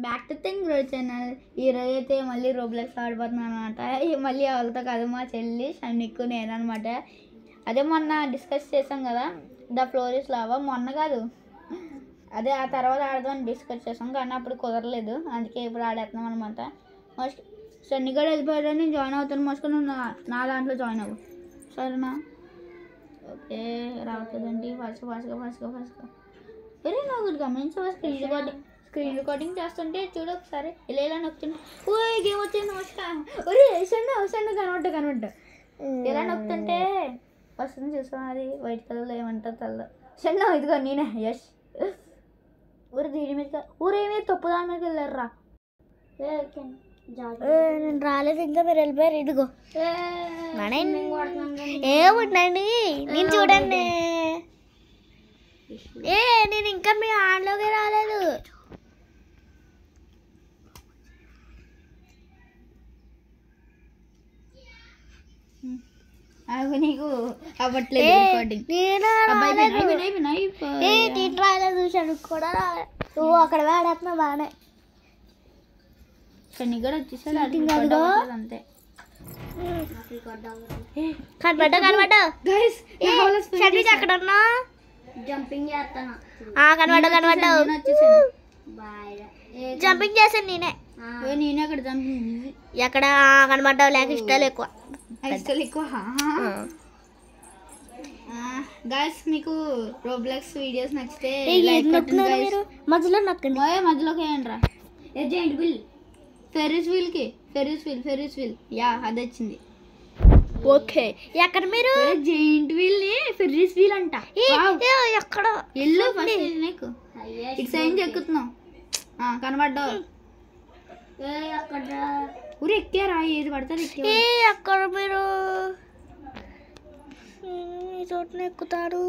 Back to thing రోజు channel. ఈరోజు అయితే మళ్ళీ రోబ్లెక్స్ ఆడిపోతున్నాను అనమాట. మళ్ళీ వాళ్ళతో కాదు, మా చెల్లి షన్నిక్ నేను అనమాట. అదే మొన్న డిస్కస్ చేసాం కదా, ద ఫ్లోర్ ఇస్ లావా. మొన్న కాదు, అదే ఆ తర్వాత ఆడదామని డిస్కస్ చేసాం కానీ అప్పుడు కుదరలేదు, అందుకే ఇప్పుడు ఆడేస్తున్నాం అనమాట. మోస్ట్ షన్నిక్ కూడా వెళ్ళిపోయాడు, నేను జాయిన్ అవుతాను. మోస్ట్ నువ్వు నా దాంట్లో జాయిన్ అవ్వు, సరేనా? ఓకే, రావట్లేదండి. ఫాస్ట్గా వెరీ నా గుడ్. గమనించవా స్క్రీన్ రికార్డింగ్ చేస్తుంటే చూడు ఒకసారి ఇలా నొక్కుతుంటే ఓ గేమ్ వచ్చింది. నమస్కారం. ఒరే సన్న కనబడ్డా ఇలా నొక్కుతుంటే వస్తుంది, చూసాం. అది వైట్ కలర్లో ఏమంటారు తల్లో సన్న. ఇదిగో నేనే, యష్. ఊరు దీని మీద ఊరేమీ తప్పు దాని మీద వెళ్ళారా? నేను రాలేదు ఇంకా, మీరు వెళ్ళిపోయారు. ఇదిగో ఏముండండి, నేను చూడండి. నేను ఇంకా మీ ఆడలోకి రాలేదు. నీకు అవ్వట్లేదు రికార్డింగ్. నేను రాలేదు, చూసాను కూడా రాలేదు. నువ్వు అక్కడ వాడేస్తున్నావు బాగానే. షన్ని కూడా వచ్చేసాడు అంతే. కనబడ్డా అక్కడ ఉన్నా జంపింగ్ చేస్తాను. కనబడ్డా జంపింగ్ చేశాను నేనే. అక్కడ జంపింగ్ ఎక్కడ కనబడ్డావు? లేక ఇష్టాలు ఎక్కువ. గైస్, మీకు రోబ్లెక్స్ వీడియోస్ నచ్చితే మధ్యలో నొక్కండి. మధ్యలోకి వేయండి రా. Giant wheel, Ferris wheel yeah, అది వచ్చింది. ఓకే, ఎక్కడ మీరు? జైంట్ వీల్ ని ఫెర్రిస్ వీల్ అంట. ఎక్కడ? ఎల్లు ఫస్ట్ నీకు ఇటు సైన్ ఎక్కుతున్నావు, కనబడ్డావు. ఊరు ఎక్కారా? ఏది పడతారు ఎక్కడ మీరు? ఈ చోటున ఎక్కుతారు.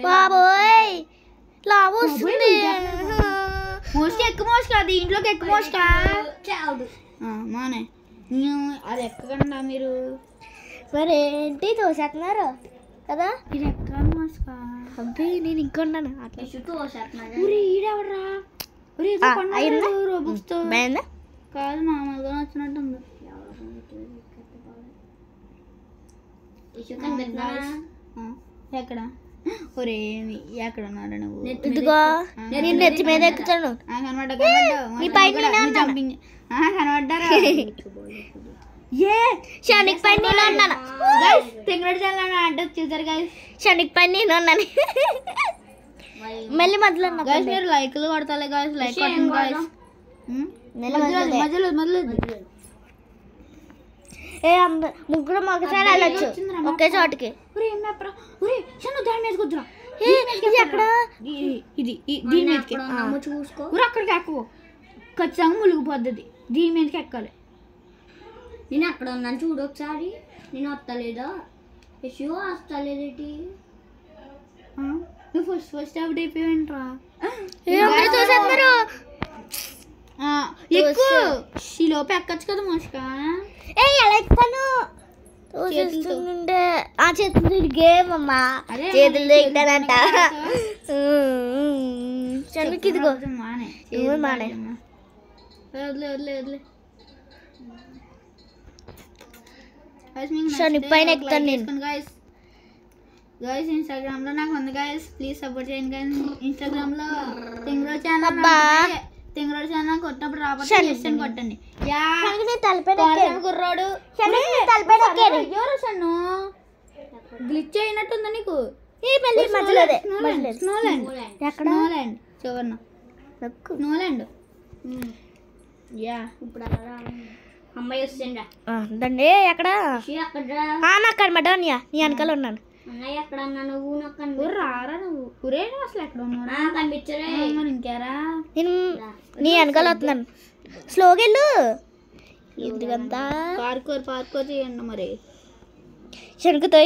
బాబోయ్, లావు వస్తుంది. మోస్ట్ ఎక్కువ మోస్ట్ కాదు, ఇంట్లోకి ఎక్కువ మోస్ట్ మానే. అది ఎక్కకుండా మీరు మరి ఏంటి తోసేస్తున్నారు కదా? ఇది ఎక్కడ మోస్ట్ అబ్బే, నేను ఇంకొన్నాను ఈడెవడరా? రోబోక్స్ తో కాదు, మామూలుగా వచ్చినట్టుంది. ఎక్కడ? ఒరే ఎక్కడ ఉన్నాడు నువ్వు? ఇదిగో నేను నెత్తి మీద ఎక్కుతాను. కనబడ్డారా? షన్నిక్ పైన నేను ఉన్నాను. అడ్రస్ చూసారు గైస్, షన్నిక్ పైన నేను ఉన్నాను. మళ్ళీ మధ్యలో మీరు లైక్లు కొడతాలే గైస్, లైక్ కొట్టండి గైస్. మధ్యలో ముగ్గురు ఒకసారి వెళ్ళొచ్చు ఒకే చోటుకి. దాని మీద కుదురా. ఎక్కడ? ఇది దీని మీదకి చూసుకో. అక్కడికి ఎక్కువ ఖచ్చితంగా మునిగిపోద్ది. దీని మీదకి ఎక్కాలి. నేను అక్కడ ఉన్నాను చూడు ఒకసారి. నేను వస్తలేదా? వస్తలేదేంటి? నువ్వు ఫస్ట్ అవుట్ అయిపోయావంట్రా. చూసేస్తున్నారు. ఎక్కువ ఈ లోపు ఎక్కచ్చు కదా మోస్కా. ఎలా ఎక్కుతాను? చేతులు గేమ్ అమ్మా, చేతులు ఎక్కానంట. చనుకి ఇదిగో మానే. వదిలే షన్నిక్ పైన ఎక్కుతాను నేను. గైస్ ఇన్స్టాగ్రామ్ లో నాకు ఉంది గైస్, ప్లీజ్ సపోర్ట్ చేయండి గైస్. ఇన్స్టాగ్రామ్ లో తింగ్రోడ్ ఛానల్ కొట్టినప్పుడు రాబోతే కొట్టండి. కుర్రాడు గ్లిచ్ అయినట్టుందా నీకు? స్నోలాండ్ చివరిన స్నోలాండ్. యా, ఇప్పుడు అమ్మాయి వస్తుందా? దండి ఎక్కడ? నాకు కనబడ్డా నీ వెనకాల ఉన్నాను. అన్నయ్య ఎక్కడ అన్నా? నువ్వు నాకు రారా నువ్వు? ఊరే అసలు ఎక్కడ ఉన్నారా? కనిపించరే. మరి ఇంకేరా? నేను నీ వెనకాల వస్తున్నాను. స్లోగా వెళ్ళు. ఎందుకంతా పార్కోర్ చేయండి మరి. శనుకుతో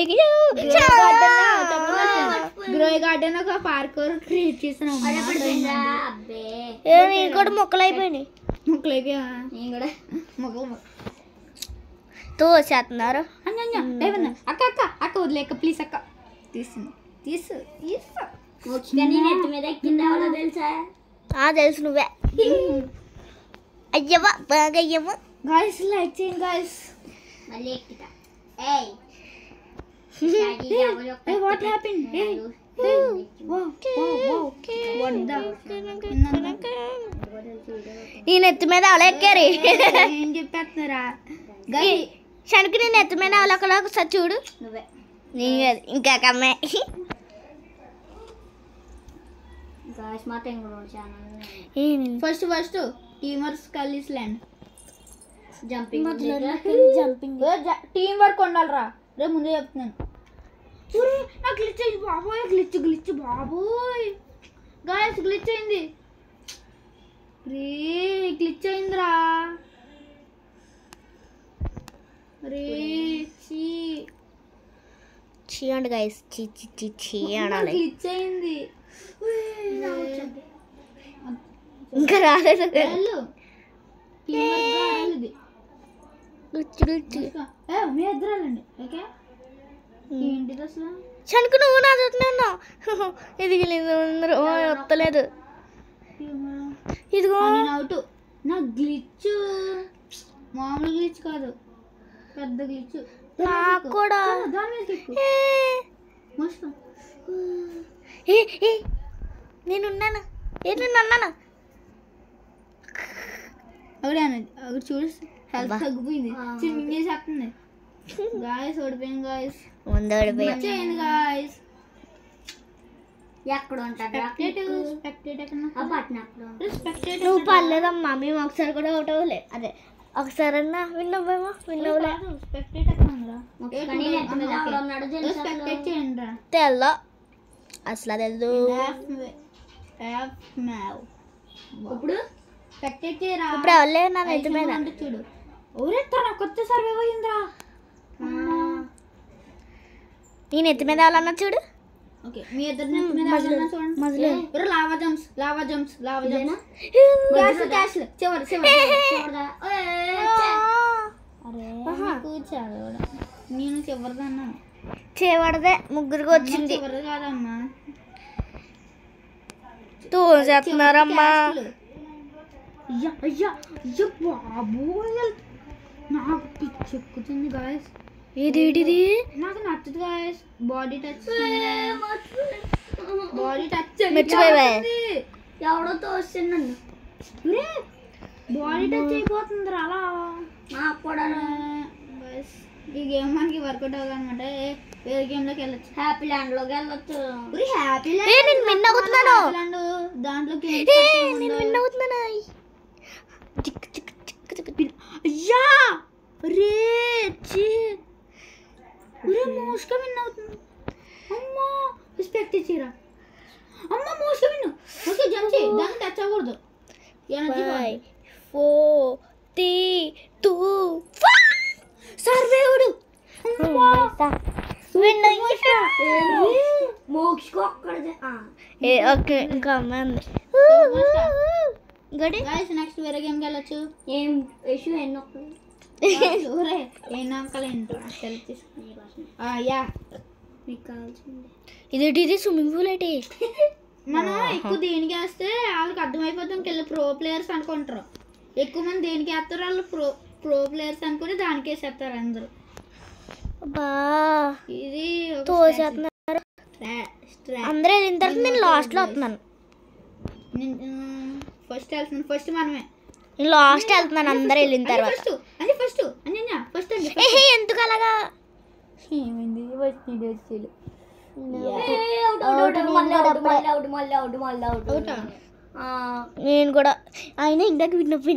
గ్రోయ్ గార్డెన్ ఒక పార్కోర్ క్రియేట్ చేసినాం. నేను కూడా మొక్కలు అయిపోయినాయి. తోసేస్తున్నారు. అక్క వదిలేక ప్లీజ్ అక్క. తీసు నెత్తి మీద ఎక్కింది ఎవరో తెలుసా? తెలుసు నువ్వే అయ్యవ్వ బాగా అయ్యవ్వ గాయస్ లైక్ చేయండి గాయస్. మళ్ళీ ఎక్కుతా. What happen? ఈ నెత్తి మీద అవల ఎక్కారు. ఏం చెప్పేస్తున్నారా? శనికి నీ నెత్తి మీద అవలకలా ఒకసారి చూడు. నువ్వే ఇంకా కమ్మే. గాయస్ మా తెంగుడు ఛానల్ ఫస్ట్ టీమర్స్ కలిసి ల్యాండ్ జంపింగ్ టీం వర్క్ ఉండాలిరా. రేపు ముందే చెప్తున్నాను. నాకు గ్లిచ్ అయింది బాబోయ్. గ్లిచ్ బాబోయ్. గాయస్ గ్లిచ్ అయింది. రే గ్లిచ్ అయిందిరా. రే చీ అండి గైస్. చీ అనాలి. గ్లిచ్ అయింది. ఇంకా రాలేదు. మీ ఇద్దరాలండి. ఓకే ఏంటిది అసలు? శనికి నువ్వు నా చూస్తున్నాను. ఇది వస్తలేదు. ఇదిగో నేను అవుట్. నా గ్లిచ్ మామూలు గ్లిచ్ కాదు, పెద్ద గ్లిచ్. నాకు కూడా. దాని మీద ఎక్కు. మోసుకో. నేనున్నాను. ఏంటి అన్నాను. అక్కడ చూడు హెల్త్ తగ్గిపోయింది. స్విమ్మింగ్ చేసేస్తుంది. గాయస్ ఓడిపోయింది గాయస్. ముందు ఓడిపోయా. చేయండి గాయస్. ఎక్కడ ఉంటాడు నువ్వు పర్లేదమ్మా. మేము ఒకసారి కూడా ఒకటి అవ్వలే. అదే ఒకసారి అన్నా విన్నవ్వేమో. విన్నవ్వలే తెల్ల అసలు తెలు. ఇప్పుడు ఇప్పుడు ఎవరు నా నెత్తి మీద చూడు. ఊరెత్తా కొత్త సర్వే పోయిందిరా. నేను ఎత్తి మీద ఎవరన్నా చూడు. ఓకే మీ ఇద్దరు చూడండి. లావా జంప్స్ చివరి కూర్చోదు. నేను చివరిదన్నా. చివరిదే ముగ్గురికి వచ్చింది. చివరిది కాదమ్మా. తోసేస్తున్నారమ్మా. బాబోయ్ నాకు పిచ్చెక్కుతుంది గాయస్. ఇది నాకు నచ్చదు గాయస్. Body touch మెచ్చిపోయావా? ఎవడో తోస్తుంది. బాడీ టచ్ అయిపోతుంది అలా. నాకు కూడా ఈ గేమ్ మనకి వర్కౌట్ అవ్వాలన్నమాట. వేరే గేమ్ లోకి వెళ్ళొచ్చు. హ్యాపీ ల్యాండ్ లోకి వెళ్ళొచ్చు. హ్యాపీ నేను విన్ అవుతున్నాను. దాంట్లోకి నేను విన్ అవుతున్నాను. అయ్యా రే మోస్గా విన్ అవుతుంది. అమ్మా రెస్పెక్ట్ ఇచ్చిరా. అమ్మ మోస్గా విన్. ఓకే జంప్ చేయి. దాన్ని టచ్ అవ్వకూడదు. 5 4 3 2 సర్వేవుడు విన్ మోక్షకు ఒక్కడిదే. ఓకే ఇంకా అమ్మాయి గడి. నెక్స్ట్ వేరే గేమ్కి వెళ్ళొచ్చు. ఏం ఇష్యూ ఎన్ని ఒక్కడు మీకు కావాల్సింది ఇది స్విమ్మింగ్ పూల్ ఏంటి? మనం ఎక్కువ దేనికి వేస్తే వాళ్ళకి అర్థమైపోతాం కింద ప్రో ప్లేయర్స్ అనుకుంటారు. ఎక్కువ మంది దేనికి వేస్తారు వాళ్ళు ప్రో ప్లేయర్స్ అనుకుని దానికి వేసేస్తారు అందరూ. ఇది తోసేస్తున్నారు అందరూ. వెళ్ళిన తర్వాత నేను లాస్ట్ లో వస్తున్నాను. ఫస్ట్ వెళ్తున్నాను. ఫస్ట్ మనమే. నేను లాస్ట్ వెళ్తున్నాను అందరూ వెళ్ళిన తర్వాత. ఫస్ట్ ఎందుకు అలాగా? ఏమైంది? వచ్చి నేను కూడా ఆయన ఇందాక విన్నప్పుడు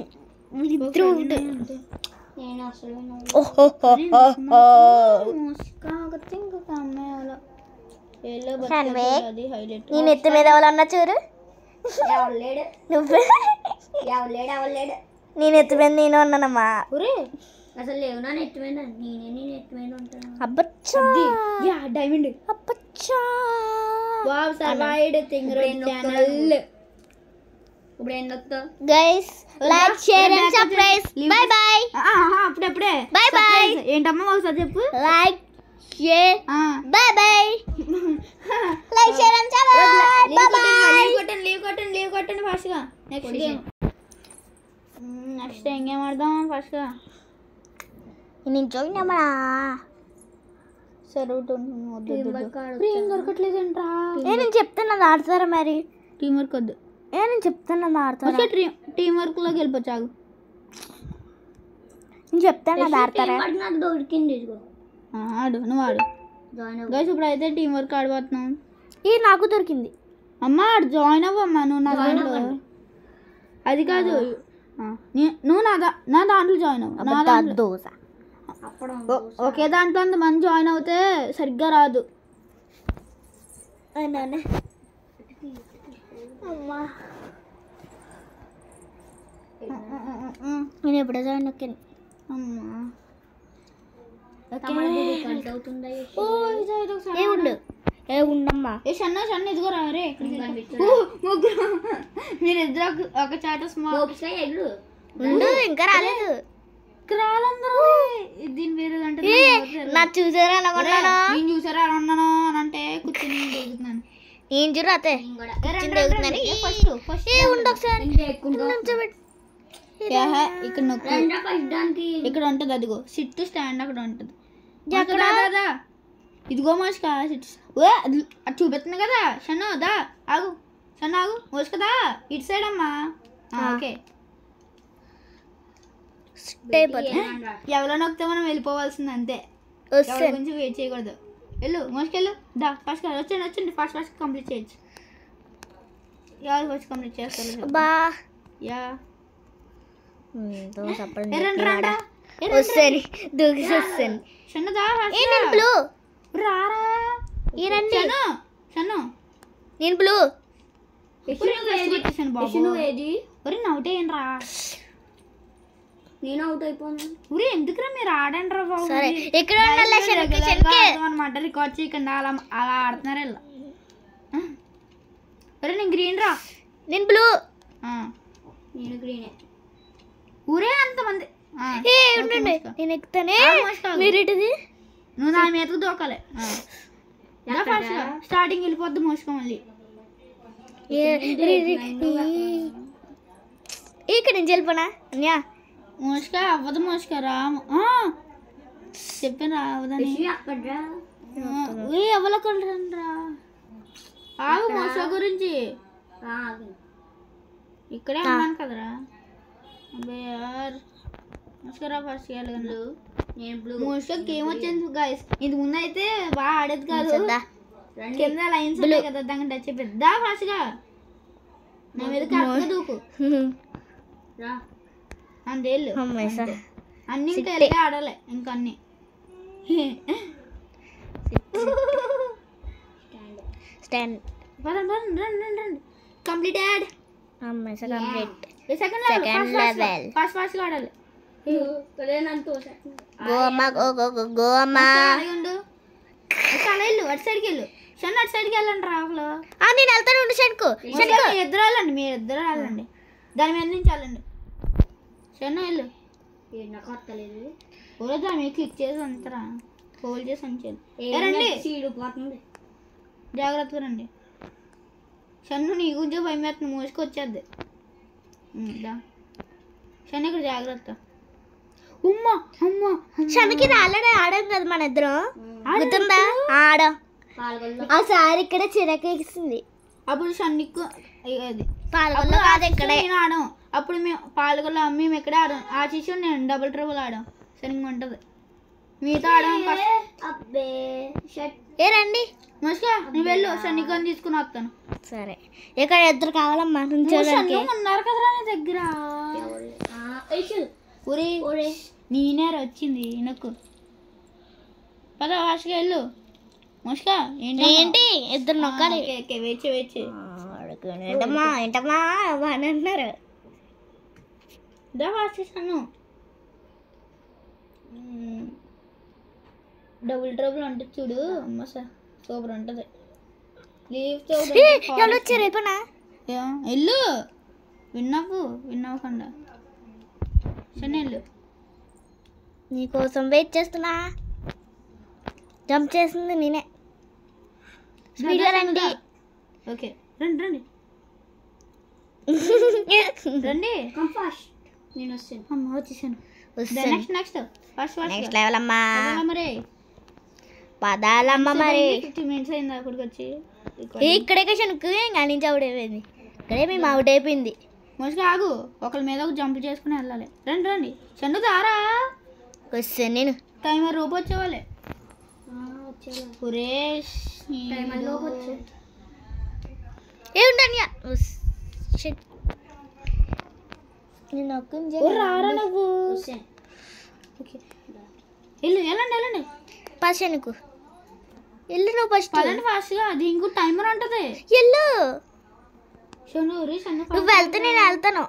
నేను ఎత్తి మీద ఎవరన్నా చూడు. నువ్వే నేను ఎత్తి మీద నేను ఉన్నానమ్మా. అసలు లేవు నా నెత్తిపోయినా. నేను ఎత్తిపోయినా ఉంటాను. అబ్బచ్చా డైమండ్. అబ్బచ్చా ఇప్పుడు ఏం నొక్కుతావు guys? Like share and subscribe. Bye bye. అప్పుడప్పుడే బై బై. ఏంటమ్మా ఒకసారి చెప్పు. Like okay bye bye like share and subscribe leave కొట్టండి ఫస్ట్గా. నెక్స్ట్ గేమ్ నెక్స్ట్ ఏం గేమ్ ఆడదాం ఫస్ట్గా. నేను చూడమా సరే ఏం దొరకట్లేదంట్రా. నేను చెప్తున్నది ఆడతారా మరి? టీం వర్క్ వద్దు. నేను చెప్తున్నది ఆడతారా? టీం వర్క్ లోకి వెళ్ళిపోచాగు. నేను చెప్తాను ఆడతారా? నాకు దొరికింది ఇదిగో. ఆడు నువ్వు ఆడు గైస్. ఇప్పుడు అయితే టీం వర్క్ ఆడిపోతున్నాం. ఇది నాకు దొరికింది. అమ్మ ఆడు జాయిన్ అవ్వమ్మా నువ్వు నా దాంట్లో. అది కాదు నువ్వు నా దాంట్లో జాయిన్ అవ్వు. నా దాంట్లో దోశ ఒకే దాంట్లో అంతమంది జాయిన్ అవుతే సరిగ్గా రాదు. అమ్మా నేను ఎప్పుడే జాయిన్ అయ్యాను. అమ్మా ఏ ఉండమ్మా. ఏ షన్న ఇదిగో రా రే. ముగ్గురు మీరిద్దరు ఒక చాట ఉండు ఇంకా రాలేదు. దీని వేరే అంటే నా చూసారా ఎలా కొన్నాను? నేను చూసారా ఎలా ఉన్నాను అని అంటే కూర్చొని దిగుతున్నాను. ఏం చూడు అతే ఉండు ఒకసారి ఇక్కడ నొక్కు. ఇక్కడ ఉంటది అదిగో సిట్ స్టాండ్ అక్కడ ఉంటది. ఇదిగో మోసుక సిట్ అది చూపిస్తుంది కదా. షన్ను దా ఆగు. షన్ను ఆగు. మోసుకదా ఇటు సైడ్ అమ్మా. ఓకే ఎవరో నొక్కితే మనం వెళ్ళిపోవాల్సింది అంతే. కొంచెం వెయిట్ చేయకూడదు. వెళ్ళు మోసుకెళ్ళు. దా ఫస్ట్ వచ్చండి ఫస్ట్ కంప్లీట్ చేయొచ్చు. ఎవరు ఫస్ట్ కంప్లీట్ చేస్తారు? యా వస్తాను దూకి వస్తాను. షన్నుదా బ్లూ రారా. రండి షన్ను నేను బ్లూ. అవుట్ అయ్యాను రా. నేను అవుట్ అయిపోను. ఊరే ఎందుకురా మీరు ఆడండి రా బాబు. ఇక్కడ అనమాట రికార్డ్ చేయకుండా అలా అలా ఆడుతున్నారు ఇలా. అరే నేను గ్రీన్ రా. నేను బ్లూ. నేను గ్రీనే. ఊరే అంతమంది. నేను ఎక్కుతానే మీరు ఇటుది. నువ్వు నా మీదకు దూకాలి. స్టార్టింగ్ వెళ్ళిపోద్ది మోసుకో మళ్ళీ. ఇక్కడ నుంచి వెళ్ళిపోనా అన్యా? మోసుక అవ్వదు మోసుక రా. చెప్పాను రా అవ్వదని. అవ్వలకుండ్రా ఆగు. మోస గురించి ఇక్కడే ఉన్నాను కదరా. అబ్బాయి యార్ మోసుకరా ఫస్ట్ వెళ్ళగలను. నేను బ్లూ. మోసుకి ఏం వచ్చింది గైస్. ఇది ముందు అయితే బాగా ఆడేది కాదు. కింద లైన్స్ ఉంటాయి కదా దాన్ని టచ్ అయిపోయింది. దా ఫాస్ట్గా నా మీద కరెక్ట్గా దూకు. అంతేళ్ళు అన్ని ఇంకా వెళ్ళి ఆడాలి ఇంకా అన్ని. Stand completed. Second level fast ఆడాలి. గోమా వెళ్ళు అటు సైడ్కి వెళ్ళు. షన్ను అటు సైడ్కి వెళ్ళండి రాకులో. నేను వెళ్తాను ఉండు షన్కు. ఇద్దరు వెళ్ళండి. మీరు ఇద్దరు వెళ్ళండి. దాని మీద నుంచి వెళ్ళండి. షన్ను వెళ్ళు. నాకు వస్తలేదు. ఊరే దాని మీద క్లిక్ చేసి అంతరా హోల్డ్ చేసి అంచేది. చీడిపోతుంది. జాగ్రత్తగా రండి. షన్ను నీ గురించి భయం వేస్తుంది. మోసుకొచ్చేద్ది. షన్ను ఇక్కడ జాగ్రత్త. ఉమ్మా అమ్మా షన్నుకి ఆల్రెడీ ఆడాం కదా మన ఇద్దరం. గుర్తుందా? ఆడా ఆ సారి ఇక్కడ చిరకేస్తుంది. అప్పుడు షన్నుకు అది పాల్గొల్లో కాదు ఇక్కడే ఆడాం. అప్పుడు మేము పాల్గొల్లో మేము ఎక్కడే ఆడాం. ఆ శిష్యుడు నేను డబుల్ ట్రబుల్ ఆడాం. సరిగ్గా ఉంటుంది. మీతో ఆడాం. అబ్బే ఏ రండి మోసుక నువ్వు వెళ్ళు. షన్నికని తీసుకుని వస్తాను. సరే ఇక్కడ ఇద్దరు కావాలమ్మా. ఉన్నారు కదరా నీ దగ్గర. ఊరే నేనే వచ్చింది నాకు. పద వాష్గా వెళ్ళు. మోసుక ఏంటి ఇద్దరు నొక్కాలి. వేచి ఏంటమ్మా ఏంటమ్మా అని అంటున్నారు. దా వాసేసాను. డబుల్ ట్రబుల్ ఉంటుంది చూడు. అమ్మ సార్ సూపర్ ఉంటుంది. ఎవరు వచ్చారు అయిపోయినా వెళ్ళు. విన్నాకుండా సరే వెళ్ళు. నీకోసం వెయిట్ చేస్తున్నా. జంప్ చేసింది నేనే. స్పీడ్గా రండి. ఓకే రండి రండి రండి. Come fast. నేను వస్తాను. అమ్మ వచ్చేసాను. వస్తాను. Next next first first next level అమ్మా. మరి పదాలమ్మ మరి. 50 minutes అయింది అక్కడికి వచ్చి. ఇక్కడే కనుక నుంచి అవుట్ అయిపోయింది. ఇక్కడే మేము అవుట్ అయిపోయింది. మనిషిగా ఆగు, ఒకరి మీద ఒక జంప్ చేసుకుని వెళ్ళాలి. రండి రండి చందు దారా. వస్తాను నేను. టైమర్ రూపు వచ్చేవాళ్ళే. సురేష్ టైమర్ లోపు వచ్చే. ఏముంటాను రారా నువ్వు. వస్తాను. ఓకే వెళ్ళు వెళ్ళండి వెళ్ళండి. ఫస్ట్ నీకు ఎల్లు. నువ్వు ఫస్ట్ పదండి ఫాస్ట్గా. అది ఇంకో టైమర్ ఉంటుంది. ఎల్లు. షన్ను రే షన్ను నువ్వు వెళ్తే నేను వెళ్తాను.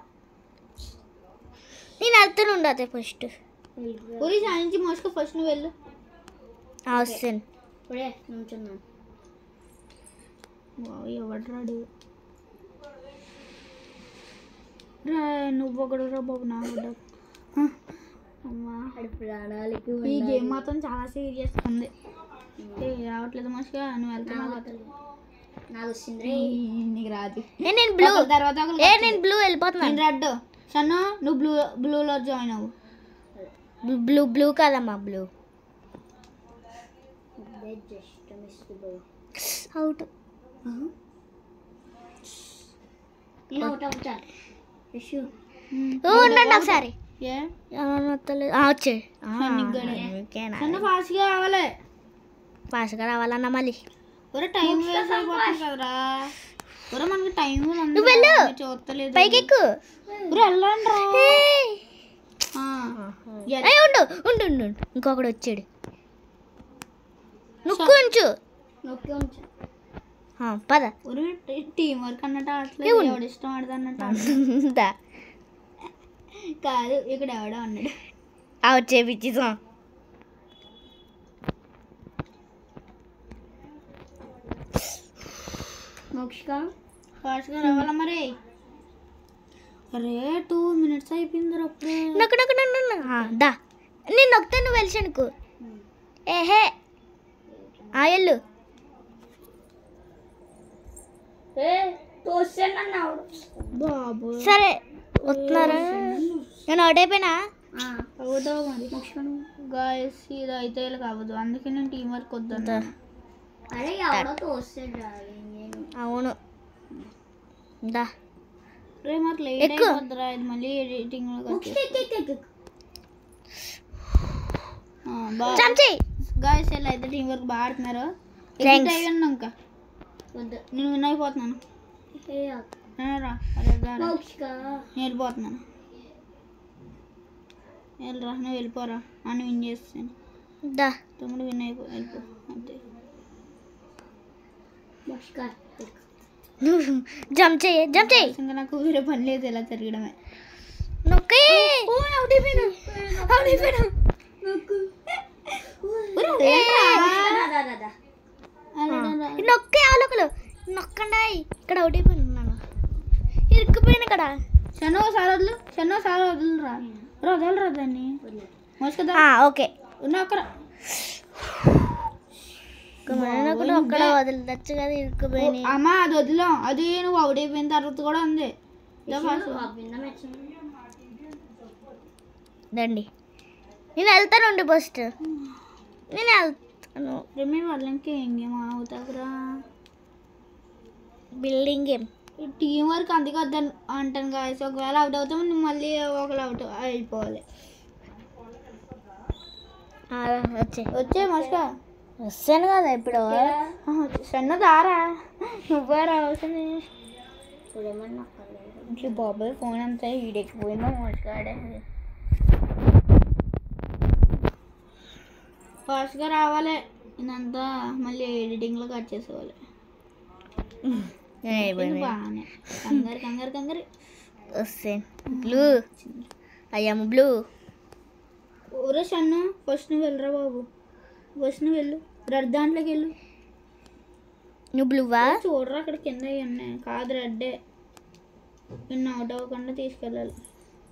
నేను వెళ్తాను ఉండదు ఫస్ట్. ఊరి సాయించి మోసుకు ఫస్ట్ నువ్వు వెళ్ళు. వస్తాను. ఇప్పుడే నుంచున్నాను. ఎవడు రాడు రా. నువ్వు ఒకడు రా బాబు నా బిడ్డ. అమ్మా ప్రాణాలకి ఈ గేమ్ మాత్రం చాలా సీరియస్ ఉంది. రావట్లేదు మనిషిగా. నువ్వు వెళ్తున్నావు నాకు వస్తుంది. నీకు రాదు. నేను బ్లూ. తర్వాత నేను బ్లూ వెళ్ళిపోతున్నాను. రెడ్. షన్ను నువ్వు బ్లూలో జాయిన్ అవ్వు. బ్లూ కాదమ్మా బ్లూ. అవుట్. నేను ఒకటి అవుతాను. ఉండండి ఒకసారి. ఏ వచ్చాడు. షన్ను ఫాస్ట్గా రావాలి. ఫాస్ట్గా రావాలన్నా మళ్ళీ. ఒరే టైం వేస్ట్ అయిపోతుంది కదరా. ఒరే మనకి టైం నువ్వు వెళ్ళు. చూస్తలేదు. పైకి ఎక్కు. ఒరే వెళ్ళండి రా. ఉండు ఉండు ఉండు. ఇంకొకడు వచ్చాడు. నువ్వు ఉంచు. నొక్కి ఉంచు. పద. ఒరే టీం వర్క్ అన్నట్టు ఆడట్లేదు. ఎవడు ఇష్టం ఆడదు అన్నట్టు దా. కాదు ఇక్కడ ఎవడో అన్నాడు. వచ్చే పిచ్చిసం. మోక్షిక ఫాస్ట్గా రావాలా మరి. అరే 2 minutes అయిపోయింది అప్పుడే. నొక్కు నొక్కు నన్ను. దా నేను నొక్కితే నువ్వు వెళ్ళానుకో. ఏహే ఎల్లు. బాబు సరే వస్తున్నారా. నేను అవుట్ అయిపోయినా. అవుతావు మరి. గాయస్ ఇది అయితే వీళ్ళకి అవ్వదు. అందుకే నేను టీం వర్క్ వద్దా. అరే ఎవడో తోస్తాడు. అవును. దా రే మాకు లేట్ అయిపోద్దిరా. ఇది మళ్ళీ ఎడిటింగ్ గాయస్ వీళ్ళు అయితే టీం వర్క్ బాగా ఆడుతున్నారు. Thanks. అయ్యాను ఇంకా వద్దు. నేను విన్ అయిపోతున్నాను. రా అరే నేను వెళ్ళిపోతున్నాను. వెళ్ళరా నువ్వు వెళ్ళిపోరా. అని విన్ చేస్తాను. దా తమ్ముడు విన్ వెళ్ళిపో అంతే. నువ్వు జంప్ చేయి. జంప్ చేయి. ఇంకా నాకు వేరే పని లేదు ఇలా తిరగడమే. నొక్కి. నొక్కి ఆలోకలు నొక్కండి. ఇక్కడ అవుట్ అయిపోయినాను. ఇరుక్కుపోయిన ఇక్కడ. షన్నో సార్ వదులు. షన్నో సార్ వదులురా. వదలరా దాన్ని మోసుకదా. ఓకే. అక్కడ అక్కడ వదిలిదచ్చు కదా. ఇరుక్కుపోయినాయి. అమ్మా అది వదిలాం. అది నువ్వు అవుట్ అయిపోయిన తర్వాత కూడా ఉంది. దండి నేను వెళ్తాను. ఫస్ట్ నేను వెళ్తాను. మీరు వాళ్ళకి ఏం గేమ్ అవుతారా. Building game. టీం వర్క్ అందుకే వద్దని అంటాను కాదు. ఒకవేళ అవుట్ అవుతాం నువ్వు మళ్ళీ ఒకళ్ళు అవుట్ అయిపోవాలి. వచ్చే మోసుక వస్తాను కదా ఇప్పుడు. సన్న దారా నువ్వే రావాల్సింది. బాబాయ్ ఫోన్ అంతా ఈడెక్కిపోయిందో మోసుకాడే. ఫాస్ట్గా రావాలి. ఇదంతా మళ్ళీ ఎడిటింగ్లో కట్ చేసేవాలి. బాగానే కంగారు కంగారు కంగారు వస్తాను. బ్లూ. అయ్యాము బ్లూ. ఊరే సన్ను ఫస్ట్ నువ్వు వెళ్ళరా బాబు. ఫస్ట్ నువ్వు వెళ్ళు. రెడ్ దాంట్లోకి వెళ్ళు. నువ్వు బ్లూవా. చూడరా అక్కడ కింద ఉన్నాయి. కాదు రెడ్డే. నిన్ను అవుట్ అవ్వకుండా తీసుకెళ్ళాలి.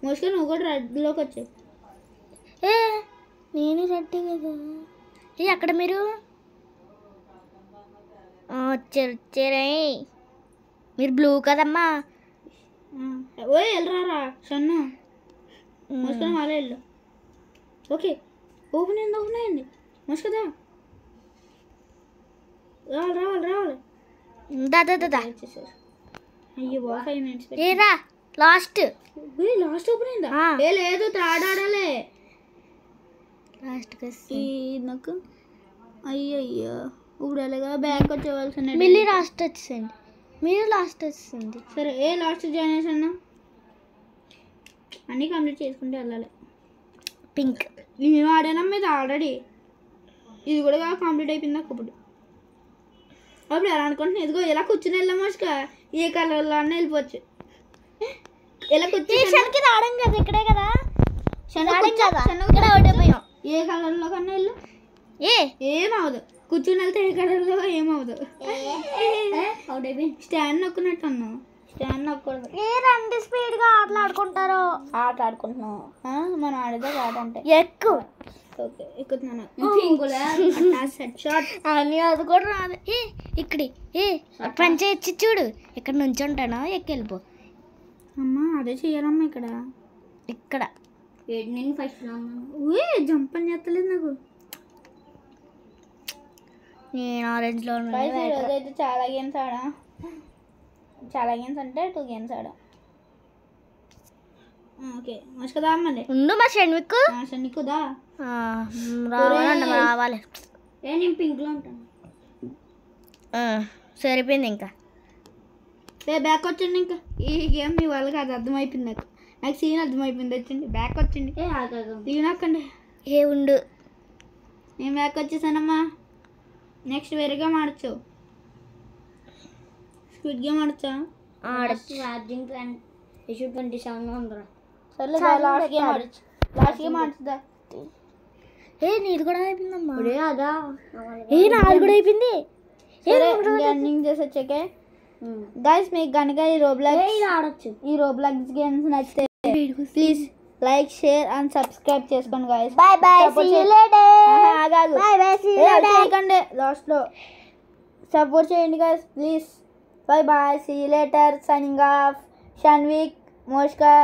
మోస్ట్గా నువ్వు కూడా రెడ్లోకి వచ్చావు. నేను రెడ్ కదా. అక్కడ మీరు వచ్చారే. మీరు బ్లూ కదమ్మా. ఓ వెళ్ళరారా సన్ను మోసుకొని వాళ్ళే వెళ్ళు. ఓకే ఓపెన్ అయింది మోసుకదా రావాలి దాదా వచ్చేసారు. అయ్యో బాగా 5 minutes ఏరా లాస్ట్ లాస్ట్ ఓపెన్ అయిందా? ఏ లేదు థర్డ్ ఆడాలే లాస్ట్ నాకు. అయ్యయ్యో ఇప్పుడు ఎలాగా బ్యాక్ వచ్చేవాల్సిన మళ్ళీ లాస్ట్ వచ్చింది. మీరు లాస్ట్ వచ్చింది. సరే ఏ లాస్ట్ జాయిన్ చేసాను అన్నీ కంప్లీట్ చేసుకుంటే వెళ్ళాలి. పింక్ మేము ఆడానా మీద ఆల్రెడీ ఇది కూడా కంప్లీట్ అయిపోయింది నాకు. అప్పుడు ఎలా అనుకుంటున్నా ఇదిగో ఇలా కూర్చుని వెళ్ళాం మోసుక ఏ కలర్లో అన్న వెళ్ళిపోవచ్చు. ఇలా కూర్చొని రావడం కదా ఇక్కడే కదా ఏ కలర్లో కన్నా వెళ్ళు ఏ ఏమవదు. కూర్చుని వెళ్తే ఏ కలర్లో ఏమవదు. స్టాండ్ నొక్కున్నట్టు అన్నావు. స్టాండ్ నొక్కకూడదు. ఏ రండి స్పీడ్గా ఆటలాడుకుంటారు. ఆట ఆడుకుంటున్నావు మనం ఆడేదే ఆట అంటే ఎక్కువ. ఓకే ఎక్కుతున్నాను సెట్ షాట్ అని అది కూడా రాదు. ఇక్కడి పని చేయొచ్చు చూడు. ఇక్కడ నుంచి ఉంటాను ఎక్కెళ్ళిపో. అమ్మా అదే చెయ్యాలమ్మా ఇక్కడ ఇక్కడ నేను ఫస్ట్ జంప్ అని చేస్తలేదు నాకు. నేను ఆరెంజ్లో అయితే చాలా గేమ్స్ ఆడా. చాలా గేమ్స్ అంటే 2 games ఆడా. ఓకే మర్చిపోదా అమ్మది ఉండు మా షణ్విక్ నీకుదా రావాలి. నేను పింక్లో ఉంటాను. సరిపోయింది ఇంకా. బ్యాక్ వచ్చిండి. ఇంకా ఈ గేమ్ మీ వాళ్ళకి అది అర్థమైపోయింది. నాకు సీన్ అర్థమైపోయింది. వచ్చింది బ్యాక్ వచ్చింది. దిగినాకండి ఏ ఉండు నేను బ్యాక్ వచ్చేసానమ్మా. నెక్స్ట్ వేరేగా ఆడచ్చు. Squid game ఆడచ్చా? ఛార్జింగ్ 27 ఉందిరా. సర్లే లాస్ట్ గేమ్ ఆడచ్చు. లాస్ట్ గేమ్ ఆడుతుందా? నీది కూడా అయిపోయిందమ్మా. అదా నాది కూడా అయిపోయింది. రన్నింగ్ చేసి వచ్చాకే గైస్ మీకు కనుక ఈ రోబ్లాక్స్ గేమ్స్ నచ్చితే please like share and subscribe చేసుకోండి guys. Bye bye see you later. Bye bye see you later. Last లో సపోర్ట్ చేయండి guys please. Bye bye see you later. Signing off Shanvik మోష్కా.